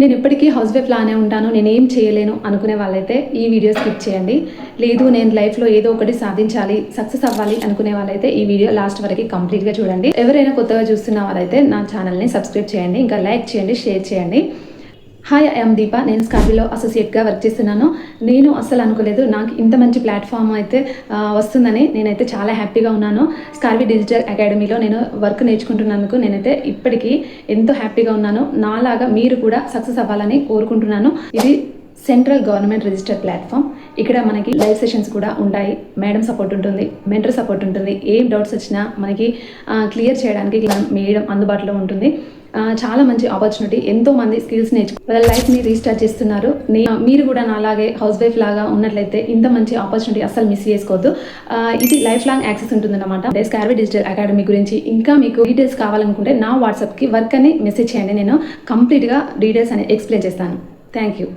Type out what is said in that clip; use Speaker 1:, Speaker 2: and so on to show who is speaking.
Speaker 1: నేను ఎప్పటికీ house wife లానే ఉంటాను, నేనేం చేయలేను అనుకునే వాళ్ళైతే ఈ వీడియో స్కిప్ చేయండి. లేదు నేను లైఫ్లో ఏదో ఒకటి సాధించాలి, సక్సెస్ అవ్వాలి అనుకునే వాళ్ళైతే ఈ వీడియో లాస్ట్ వరకు కంప్లీట్గా చూడండి. ఎవరైనా కొత్తగా చూస్తున్న వారైతే నా ఛానల్ని సబ్స్క్రైబ్ చేయండి, ఇంకా లైక్ చేయండి, షేర్ చేయండి. హాయ్, ఐఎమ్ దీప. నేను స్కార్బీలో అసోసియేట్గా వర్క్ చేస్తున్నాను. నేను అస్సలు అనుకోలేదు నాకు ఇంత మంచి ప్లాట్ఫామ్ అయితే వస్తుందని. నేనైతే చాలా హ్యాపీగా ఉన్నాను. స్కార్బీ డిజిటల్ అకాడమీలో నేను వర్క్ నేర్చుకుంటున్నందుకు నేనైతే ఇప్పటికీ ఎంతో హ్యాపీగా ఉన్నాను. నాలాగా మీరు కూడా సక్సెస్ అవ్వాలని కోరుకుంటున్నాను. ఇది సెంట్రల్ గవర్నమెంట్ రిజిస్టర్డ్ ప్లాట్ఫామ్. ఇక్కడ మనకి లైవ్ సెషన్స్ కూడా ఉంటాయి. మేడం సపోర్ట్ ఉంటుంది, మెంటర్ సపోర్ట్ ఉంటుంది. ఏం డౌట్స్ వచ్చినా మనకి క్లియర్ చేయడానికి మేడం అందుబాటులో ఉంటుంది. చాలా మంచి ఆపర్చునిటీ. ఎంతో మంది స్కిల్స్ వాళ్ళ లైఫ్ని రీస్టార్ట్ చేస్తున్నారు. మీరు కూడా నాలాగే హౌస్ వైఫ్ లాగా ఉన్నట్లయితే ఇంత మంచి ఆపర్చునిటీ అస్సలు మిస్ చేసుకోవద్దు. ఇది లైఫ్ లాంగ్ యాక్సెస్ ఉంటుందన్నమాట. స్కార్బీ డిజిటల్ అకాడమీ గురించి ఇంకా మీకు డీటెయిల్స్ కావాలనుకుంటే నా వాట్సాప్కి వర్క్ అని మెసేజ్ చేయండి. నేను కంప్లీట్గా డీటెయిల్స్ అని ఎక్స్ప్లెయిన్ చేస్తాను. Thank you.